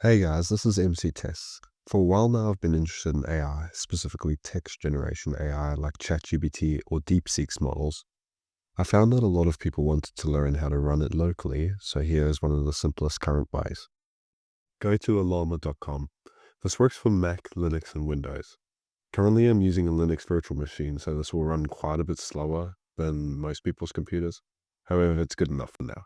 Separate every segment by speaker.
Speaker 1: Hey guys, this is MC Tess. For a while now, I've been interested in AI, specifically text generation AI like ChatGPT or DeepSeek's models. I found that a lot of people wanted to learn how to run it locally, so here is one of the simplest current ways. Go to Ollama.com. This works for Mac, Linux, and Windows. Currently, I'm using a Linux virtual machine, so this will run quite a bit slower than most people's computers. However, it's good enough for now.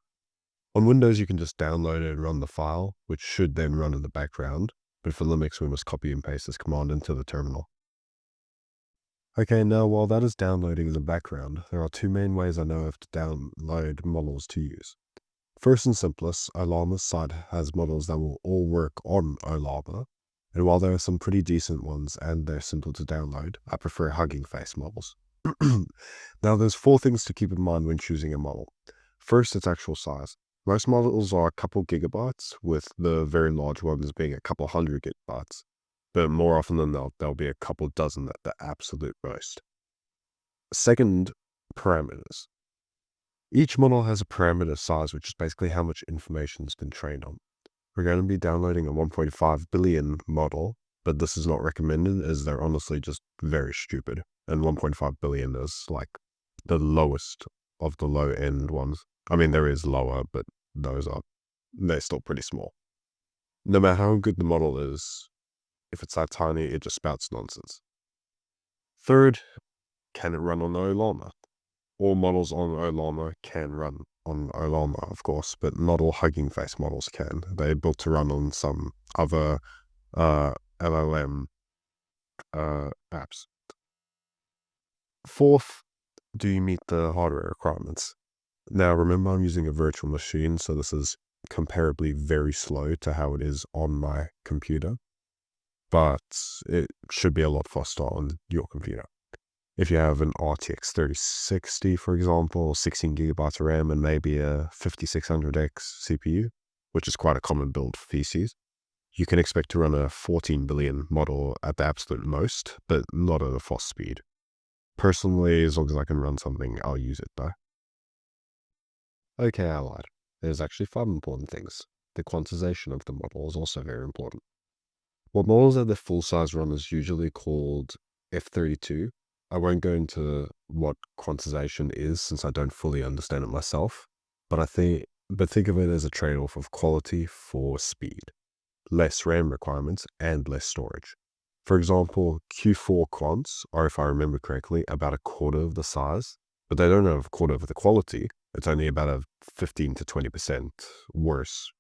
Speaker 1: On Windows, you can just download it and run the file, which should then run in the background. But for Linux, we must copy and paste this command into the terminal. Okay, now while that is downloading in the background, there are two main ways I know of to download models to use. First and simplest, Ollama's site has models that will all work on Ollama. And while there are some pretty decent ones and they're simple to download, I prefer Huggingface models. Now, there's four things to keep in mind when choosing a model. First, its actual size. Most models are a couple gigabytes, with the very large ones being a couple hundred gigabytes. But more often than not, there'll be a couple dozen at the absolute most. Second, parameters. Each model has a parameter size, which is basically how much information has been trained on. We're going to be downloading a 1.5 billion model, but this is not recommended as they're honestly just very stupid. And 1.5 billion is like the lowest of the low end ones. I mean, there is lower, but they're still pretty small. No matter how good the model is, if it's that tiny, it just spouts nonsense. Third, can it run on Ollama? All models on Ollama can run on Ollama, of course, but not all Hugging Face models can. They're built to run on some other LLM apps. Fourth, do you meet the hardware requirements? Now, remember, I'm using a virtual machine, so this is comparably very slow to how it is on my computer, but it should be a lot faster on your computer. If you have an RTX 3060, for example, 16 gigabytes of RAM and maybe a 5600X CPU, which is quite a common build for PCs, you can expect to run a 14 billion model at the absolute most, but not at a fast speed. Personally, as long as I can run something, I'll use it though. Okay, I lied. There's actually 5 important things. The quantization of the model is also very important. What models at their full size run is usually called F32. I won't go into what quantization is since I don't fully understand it myself, but think of it as a trade-off of quality for speed, less RAM requirements, and less storage. For example, Q4 quants are, if I remember correctly, about a quarter of the size, but they don't have a quarter of the quality. It's only about a 15 to 20% worse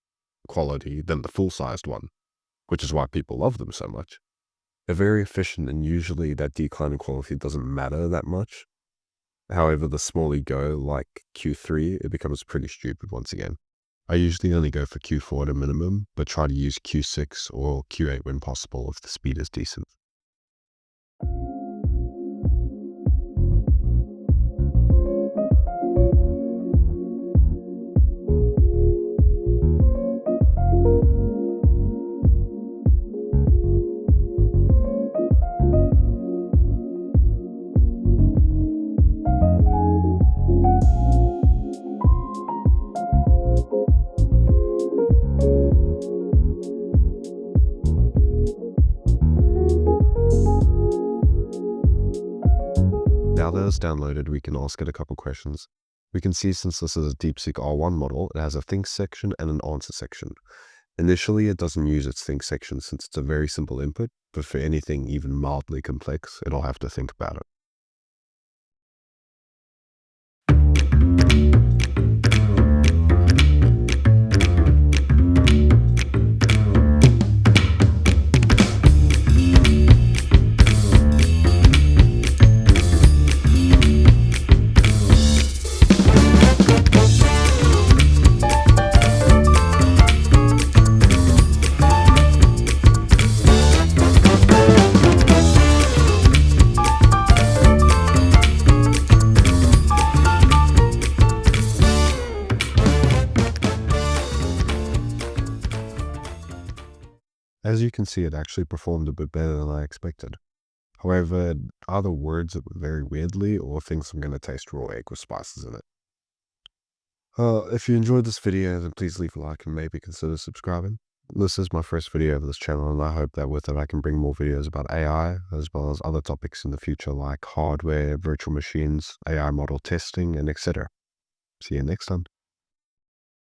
Speaker 1: quality than the full-sized one, which is why people love them so much. They're very efficient, and usually that decline in quality doesn't matter that much. However, the smaller you go, like Q3, it becomes pretty stupid once again. I usually only go for Q4 at a minimum, but try to use Q6 or Q8 when possible if the speed is decent. Now that it's downloaded, we can ask it a couple questions. We can see since this is a DeepSeek R1 model, it has a think section and an answer section. Initially, it doesn't use its think section since it's a very simple input, but for anything even mildly complex, it'll have to think about it. As you can see, it actually performed a bit better than I expected. However, either words it very weirdly or thinks I'm going to taste raw egg with spices in it. If you enjoyed this video, then please leave a like and maybe consider subscribing. This is my first video of this channel, and I hope that with it I can bring more videos about AI, as well as other topics in the future like hardware, virtual machines, AI model testing, and etc. See you next time.